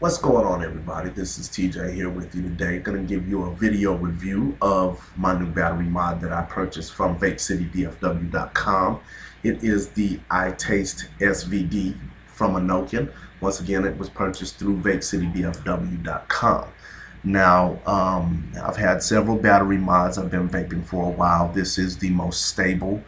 What's going on, everybody? This is TJ here with you today. Going to give you a video review of my new battery mod that I purchased from VapecityDFW.com. It is the iTaste SVD from Innokin. Once again, it was purchased through VapecityDFW.com. Now, I've had several battery mods. I've been vaping for a while. This is the most stable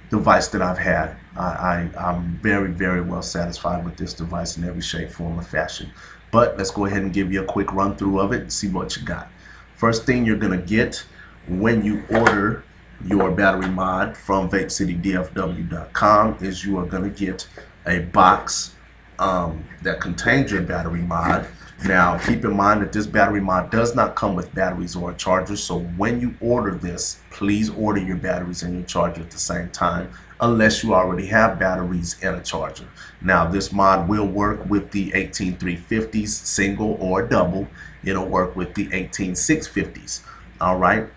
device that I've had. I'm very, very well satisfied with this device in every shape, form, or fashion. But let's go ahead and give you a quick run through of it and see what you got. First thing you're going to get when you order your battery mod from VapecityDFW.com is you are going to get a box that contains your battery mod. Now, keep in mind that this battery mod does not come with batteries or a charger, so when you order this, please order your batteries and your charger at the same time, unless you already have batteries and a charger. Now, this mod will work with the 18350s, single or double. It'll work with the 18650s. All right,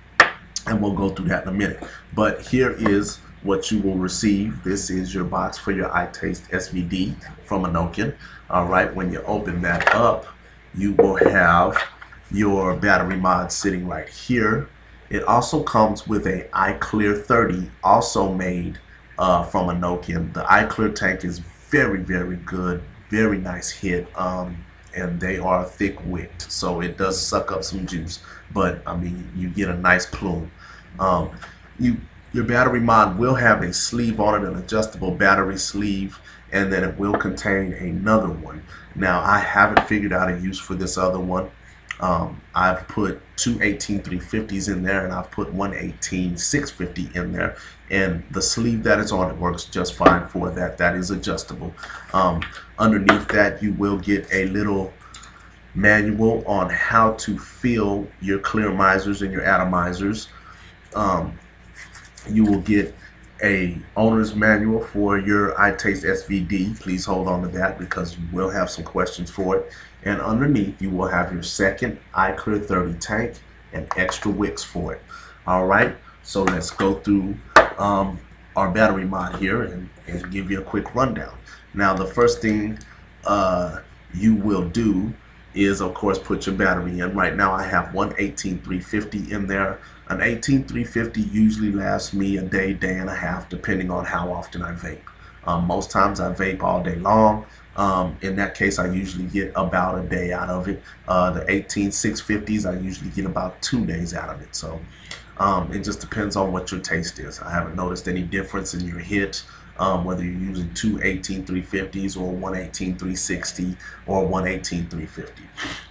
and we'll go through that in a minute. But here is what you will receive. This is your box for your iTaste SVD from Innokin. All right, when you open that up, you will have your battery mod sitting right here. It also comes with a iClear 30, also made from Innokin. The iClear tank is very, very good, very nice hit, and they are thick wicked, so it does suck up some juice. But I mean, you get a nice plume. Your battery mod will have a sleeve on it, an adjustable battery sleeve, and then it will contain another one. Now, I haven't figured out a use for this other one. I've put two 18350s in there, and I've put one 18650 in there, and the sleeve that is on it works just fine for that. That is adjustable. Underneath that, you will get a little manual on how to fill your clear misers and your atomizers. You will get a owner's manual for your iTaste SVD. Please hold on to that because you will have some questions for it. And underneath, you will have your second iClear 30 tank and extra wicks for it. All right, so let's go through our battery mod here and give you a quick rundown. Now, the first thing you will do is, of course, put your battery in. Right now I have one 18350 in there. An 18350 usually lasts me a day, day and a half, depending on how often I vape. Most times I vape all day long. In that case, I usually get about a day out of it. The 18650s, I usually get about 2 days out of it. So it just depends on what your taste is. I haven't noticed any difference in your hit, whether you're using two 18350s or one 18360 or one 18350.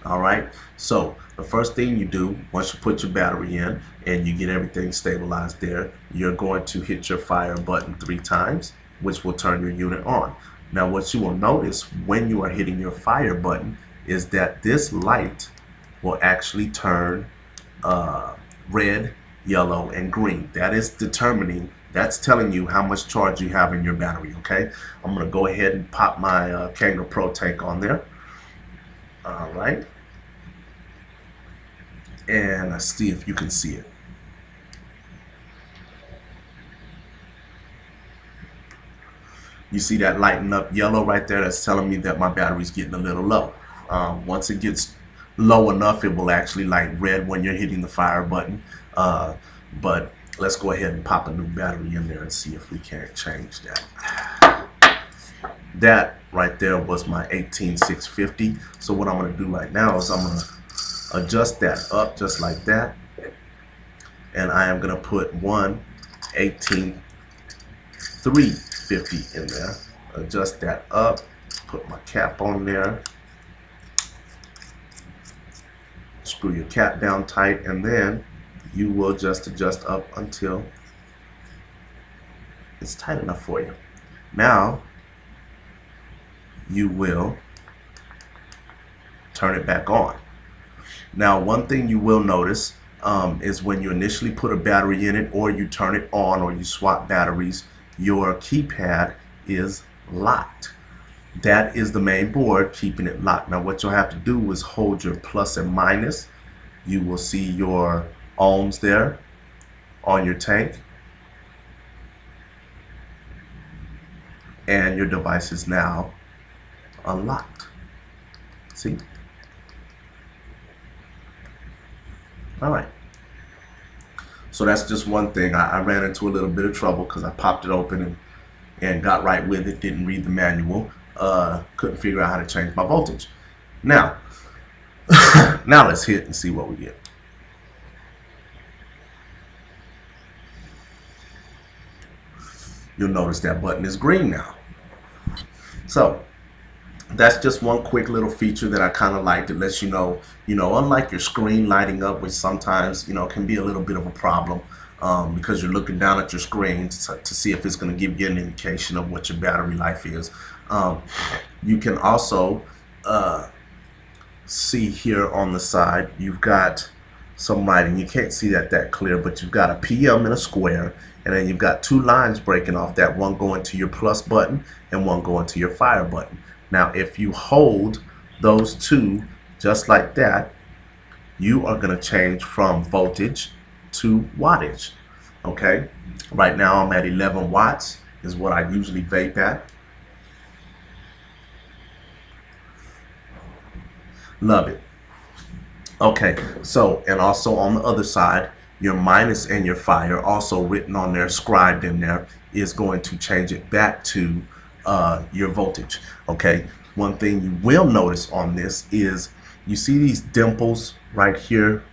All right, so the first thing you do once you put your battery in and you get everything stabilized there, you're going to hit your fire button 3 times, which will turn your unit on. Now, what you will notice when you are hitting your fire button is that this light will actually turn red, yellow, and green. That is determining, that's telling you how much charge you have in your battery. Okay, I'm gonna go ahead and pop my Kangaroo Pro tank on there. All right, and let's see if you can see it. You see that lighting up yellow right there? That's telling me that my battery's getting a little low. Once it gets low enough, it will actually light red when you're hitting the fire button. But let's go ahead and pop a new battery in there and see if we can't change that. That right there was my 18650. So what I'm going to do right now is I'm going to adjust that up just like that. And I am going to put one 18350 in there. Adjust that up. Put my cap on there. Screw your cap down tight, and then you will just adjust up until it's tight enough for you. Now you will turn it back on. Now, one thing you will notice is when you initially put a battery in it, or you turn it on, or you swap batteries, your keypad is locked. That is the main board keeping it locked. Now, what you'll have to do is hold your plus and minus. You will see your ohms there on your tank, and your device is now unlocked. See? All right. So that's just one thing. I ran into a little bit of trouble because I popped it open and got right with it, didn't read the manual, couldn't figure out how to change my voltage. Now, now let's hit and see what we get. You'll notice that button is green now. So that's just one quick little feature that I kind of like. That lets you know, unlike your screen lighting up, which sometimes, can be a little bit of a problem because you're looking down at your screen to see if it's going to give you an indication of what your battery life is. You can also see here on the side, you've got some writing. You can't see that clear, but you've got a PM in a square, and then you've got two lines breaking off that, one going to your plus button and one going to your fire button. Now if you hold those two just like that, you are going to change from voltage to wattage. Okay, right now I'm at 11 watts is what I usually vape at. Love it. Okay, so, and also on the other side, your minus and your fire, also written on there, scribed in there, is going to change it back to your voltage. Okay, one thing you will notice on this is you see these dimples right here.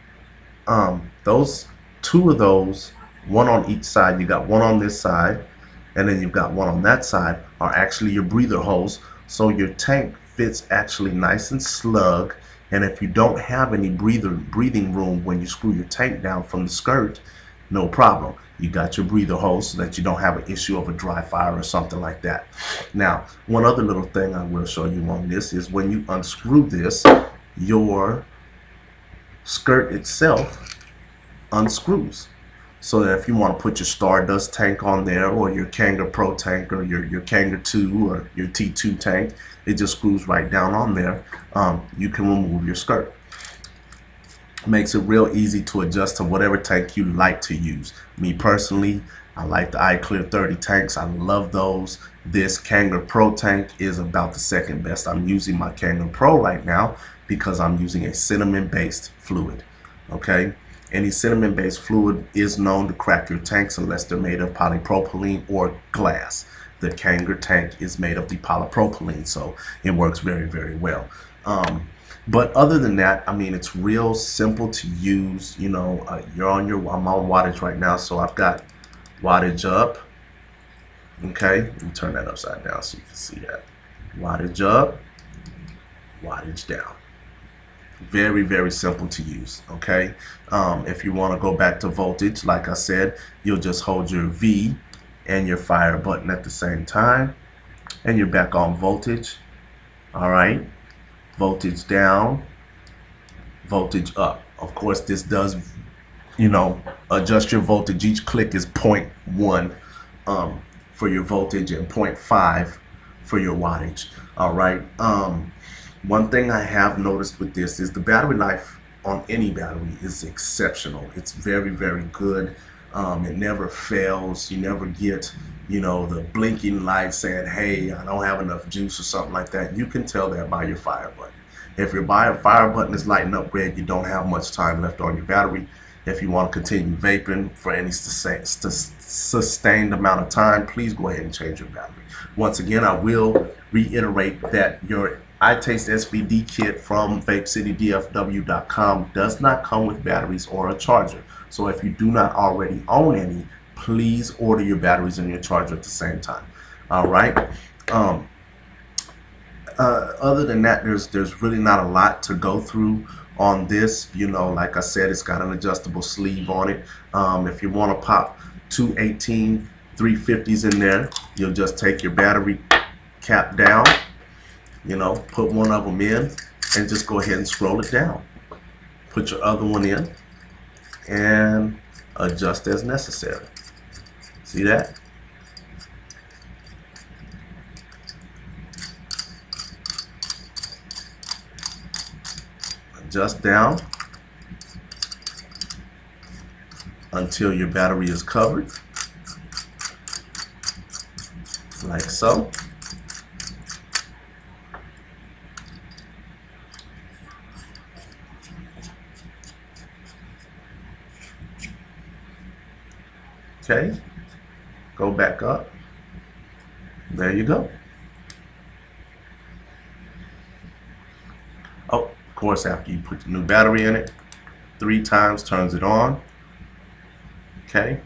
Those two of those, one on each side, you got one on this side and then you've got one on that side, are actually your breather holes. So your tank fits actually nice and snug. And if you don't have any breathing room when you screw your tank down from the skirt, no problem. You got your breather hose so that you don't have an issue of a dry fire or something like that. Now, one other little thing I will show you on this is when you unscrew this, your skirt itself unscrews. So that if you want to put your Stardust tank on there, or your Kanga Pro tank, or your Kanga 2 or your T2 tank, it just screws right down on there. You can remove your skirt. Makes it real easy to adjust to whatever tank you like to use. Me personally, I like the iClear 30 tanks. I love those. This Kanga Pro tank is about the second best. I'm using my Kanga Pro right now because I'm using a cinnamon-based fluid. Okay? Any cinnamon-based fluid is known to crack your tanks unless they're made of polypropylene or glass. The Kanga tank is made of the polypropylene, so it works very, very well. But other than that, I mean, it's real simple to use. I'm on wattage right now, so I've got wattage up. Okay, let me turn that upside down so you can see that. Wattage up, wattage down. Very, very simple to use. Okay, if you want to go back to voltage, like I said, you'll just hold your V and your fire button at the same time, and you're back on voltage. All right, voltage down, voltage up. Of course, this does, adjust your voltage. Each click is 0.1 for your voltage and 0.5 for your wattage. All right. One thing I have noticed with this is the battery life on any battery is exceptional. It's very, very good. It never fails. You never get, the blinking light saying, hey, I don't have enough juice or something like that. You can tell that by your fire button. If your fire button is lighting up red, you don't have much time left on your battery. If you want to continue vaping for any sustained amount of time, please go ahead and change your battery. Once again, I will reiterate that your iTaste SVD kit from vapecitydfw.com does not come with batteries or a charger. So if you do not already own any, please order your batteries and your charger at the same time. All right. Other than that, there's really not a lot to go through on this. Like I said, it's got an adjustable sleeve on it. If you want to pop two 18 350s in there, you'll just take your battery cap down, put one of them in and just go ahead and scroll it down. Put your other one in and adjust as necessary. See that? Adjust down until your battery is covered, like so. Okay, go back up. There you go. Oh, of course, after you put the new battery in it, 3 times turns it on. Okay.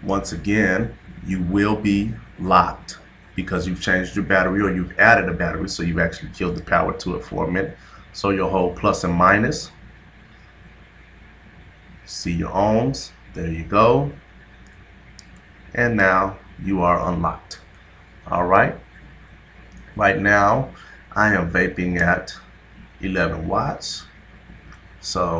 Once again, you will be locked because you've changed your battery or you've added a battery, so you've actually killed the power to it for a minute. So you'll hold plus and minus. See your ohms. There you go. And now you are unlocked. All right. Right now, I am vaping at 11 watts. So,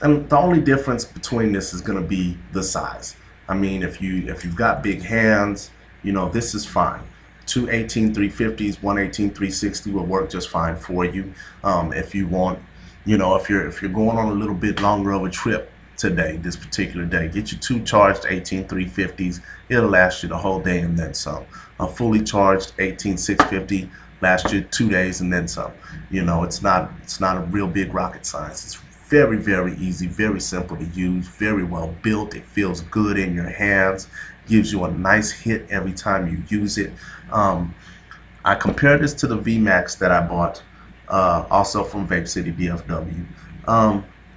and the only difference between this is going to be the size. I mean, if you've got big hands, you know, this is fine. Two 18350s, one 18360 will work just fine for you. If you want, you know, if you're going on a little bit longer of a trip today, this particular day, get you 2 charged 18350s. It'll last you the whole day and then some. A fully charged 18650 lasts you 2 days and then some. You know, it's not a real big rocket science. It's very, very easy, very simple to use, very well built. It feels good in your hands, gives you a nice hit every time you use it. I compare this to the VMAX that I bought, also from Vape City DFW.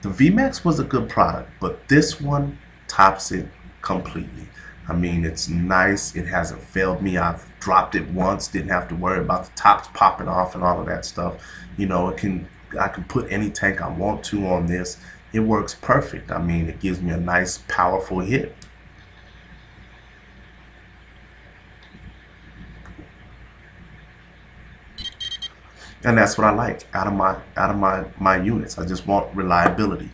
The VMAX was a good product, but this one tops it completely. I mean, it's nice. It hasn't failed me. I've dropped it once, didn't have to worry about the tops popping off and all of that stuff. You know, I can put any tank I want to on this. It works perfect. I mean, it gives me a nice, powerful hit. And that's what I like out of my units. I just want reliability.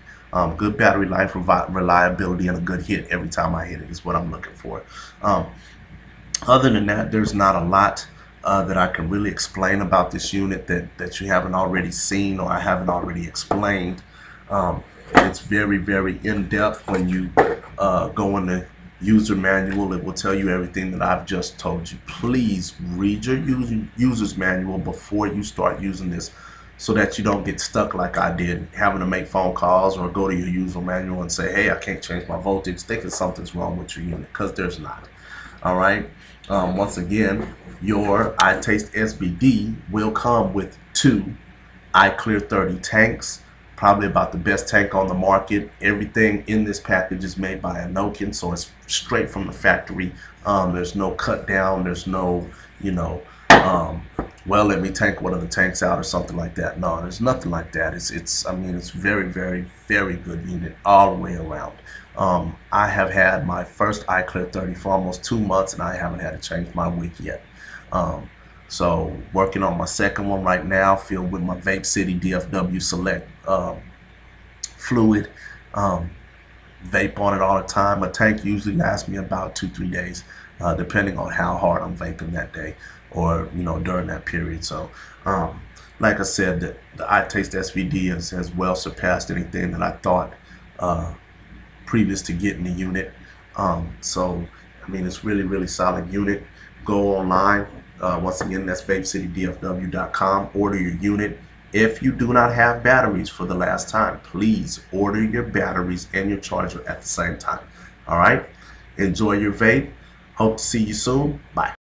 Good battery life, reliability, and a good hit every time I hit it is what I'm looking for. Other than that, there's not a lot that I can really explain about this unit that you haven't already seen or I haven't already explained. It's very, very in-depth. When you go in the user manual, it will tell you everything that I've just told you. Please read your user's manual before you start using this, so that you don't get stuck like I did, having to make phone calls or go to your user manual and say, hey, I can't change my voltage, thinking something's wrong with your unit, because there's not. All right. Once again, your iTaste SVD will come with 2 iClear 30 tanks, probably about the best tank on the market. Everything in this package is made by Innokin, so it's straight from the factory. There's no cut down, there's no, you know, well, let me tank one of the tanks out or something like that. No, there's nothing like that. I mean, it's very, very, very good unit all the way around. I have had my first iClear 30 for almost 2 months, and I haven't had to change my wick yet. So working on my second one right now, filled with my Vape City DFW Select fluid. Vape on it all the time. A tank usually lasts me about 2-3 days, depending on how hard I'm vaping that day, or you know, during that period. So like I said, the iTaste SVD has well surpassed anything that I thought previous to getting the unit. So I mean, it's really, really solid unit. Go online, once again, that's vapecitydfw.com. order your unit. If you do not have batteries for the last time, please order your batteries and your charger at the same time. All right, enjoy your vape. Hope to see you soon. Bye.